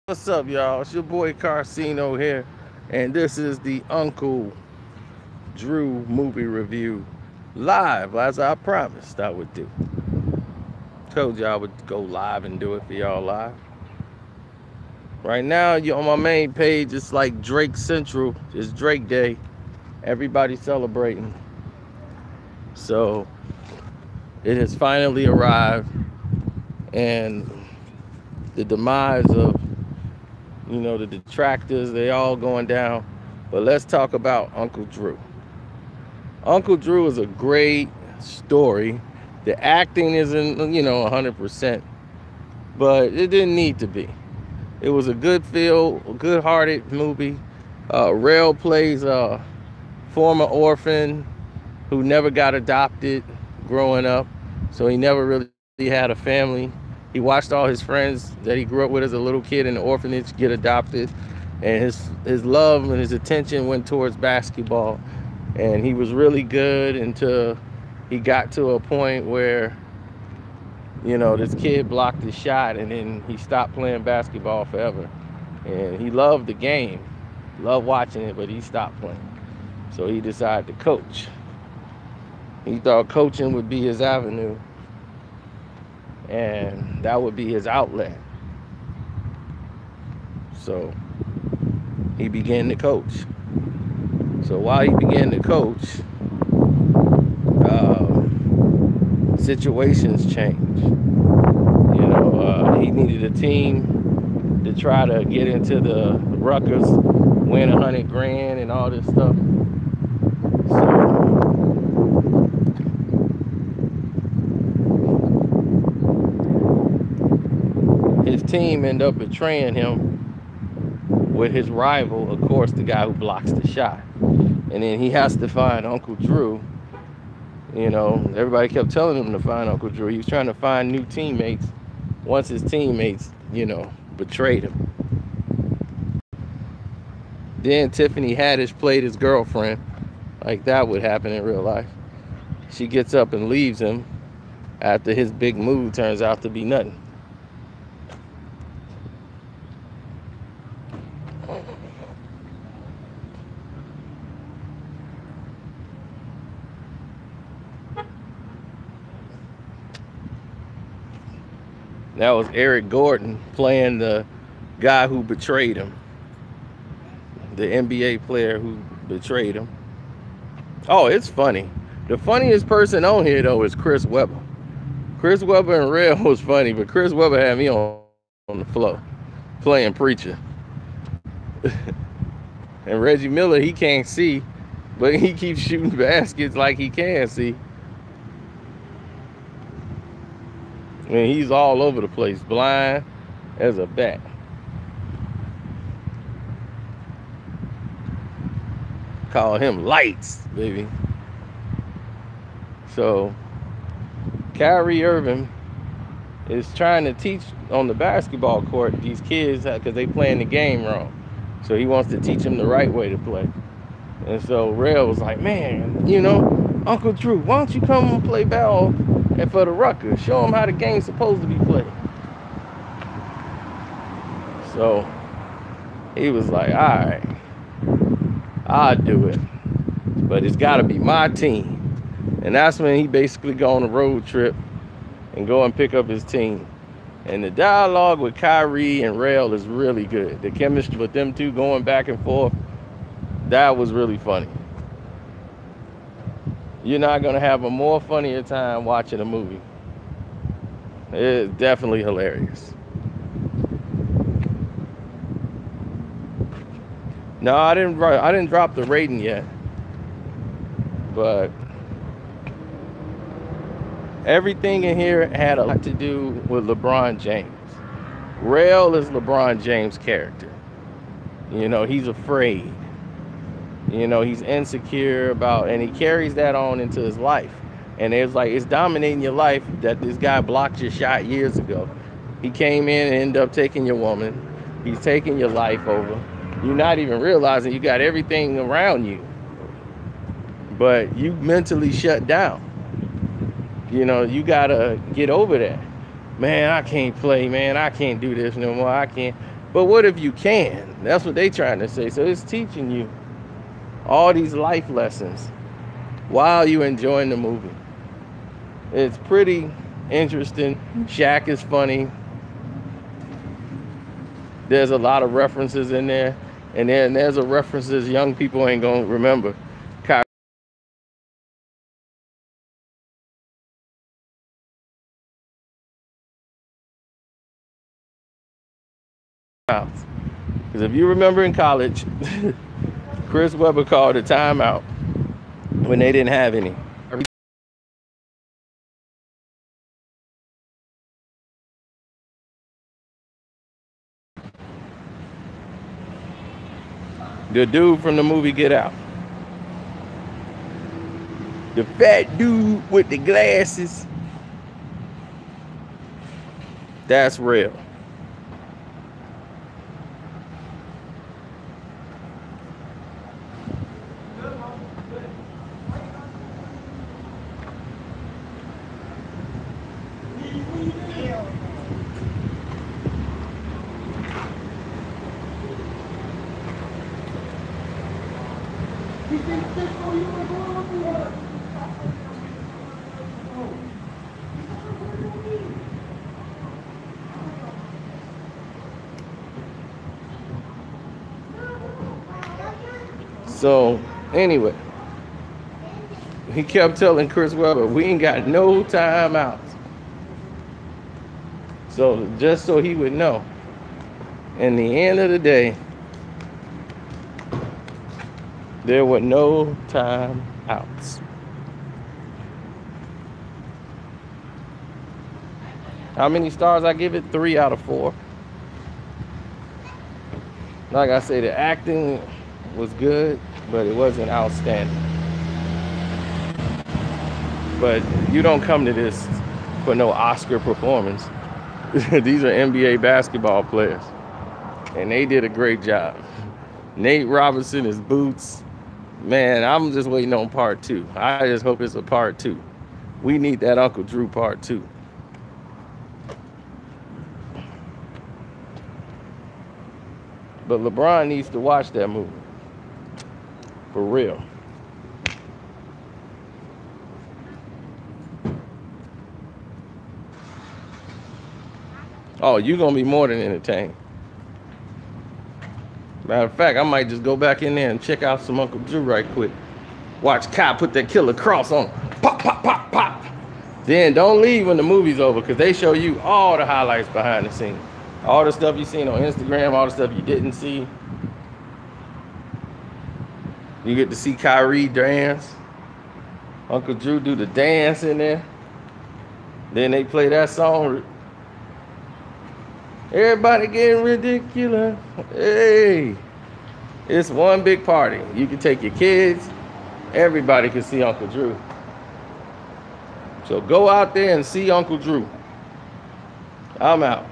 What's up, y'all? It's your boy Carcino here, and this is the Uncle Drew movie review live, as I promised I would do. Told you I would go live and do it for y'all live. Right now, you on my main page. It's like Drake Central. It's Drake Day. Everybody's celebrating. So it has finally arrived, and the demise of the detractors. They all going down. But let's talk about Uncle Drew. Uncle Drew is a great story. The acting isn't, 100%, but it didn't need to be. It was a good feel, good-hearted movie. Rail plays a former orphan who never got adopted growing up, so he never really had a family. He watched all his friends that he grew up with as a little kid in the orphanage get adopted, and his love and his attention went towards basketball, and he was really good until he got to a point where this kid blocked his shot, and then he stopped playing basketball forever. And he loved the game, loved watching it, but he stopped playing. So he decided to coach. He thought coaching would be his avenue, and that would be his outlet. So he began to coach. So while he began to coach, situations changed. He needed a team to try to get into the Rutgers, win 100 grand and all this stuff. So his team ended up betraying him with his rival, of course, the guy who blocks the shot. And then he has to find Uncle Drew. Everybody kept telling him to find Uncle Drew. He was trying to find new teammates once his teammates, betrayed him. Then Tiffany Haddish played his girlfriend, like that would happen in real life. She gets up and leaves him after his big move turns out to be nothing. That was Eric Gordon playing the guy who betrayed him, the NBA player who betrayed him. Oh, it's funny. The funniest person on here, though, is Chris Webber. Chris Webber and Red was funny, but Chris Webber had me on the floor playing preacher. And Reggie Miller, he can't see, but he keeps shooting baskets like he can see. And he's all over the place, blind as a bat. Call him Lights, baby. So Kyrie Irving is trying to teach on the basketball court these kids because they playing the game wrong. So he wants to teach them the right way to play. And so Rail was like, man, Uncle Drew, why don't you come and play ball for the Rutgers? Show them how the game's supposed to be played. So he was like, all right, I'll do it. But it's got to be my team. And that's when he basically go on a road trip and go and pick up his team. And the dialogue with Kyrie and Rail is really good. The chemistry with them two going back and forth, that was really funny. You're not going to have a more funnier time watching a movie. It's definitely hilarious. No, I didn't drop the rating yet. But everything in here had a lot to do with LeBron James. Rail is LeBron James' character. He's afraid. He's insecure about, and he carries that on into his life. And it's dominating your life that this guy blocked your shot years ago. He came in and ended up taking your woman. He's taking your life over. You're not even realizing you got everything around you, but you mentally shut down. You gotta get over that. Man, I can't play, man. I can't do this no more. I can't. But what if you can? That's what they trying to say. So it's teaching you all these life lessons while you enjoying the movie. It's pretty interesting. Shaq is funny. There's a lot of references in there. And then there's a references young people ain't gonna remember. Because if you remember in college, Chris Webber called a timeout when they didn't have any. The dude from the movie Get Out. The fat dude with the glasses. That's real. So anyway, he kept telling Chris Webber, we ain't got no timeouts. So just so he would know, in the end of the day, there were no timeouts. How many stars I give it? 3 out of 4. Like I say, the acting was good, but it wasn't outstanding. But you don't come to this for no Oscar performance. These are NBA basketball players, and they did a great job. Nate Robinson, his boots. Man, I'm just waiting on part 2. I just hope it's a part 2. We need that Uncle Drew part 2. But LeBron needs to watch that movie. For real. Oh, you're going to be more than entertained. Matter of fact, I might just go back in there and check out some Uncle Drew right quick. Watch Kai put that killer cross on. Pop, pop, pop, pop. Then don't leave when the movie's over, because they show you all the highlights behind the scenes. All the stuff you seen on Instagram, all the stuff you didn't see. You get to see Kyrie dance. Uncle Drew do the dance in there. Then they play that song. Everybody getting ridiculous. Hey, it's one big party. You can take your kids. Everybody can see Uncle Drew. So go out there and see Uncle Drew. I'm out.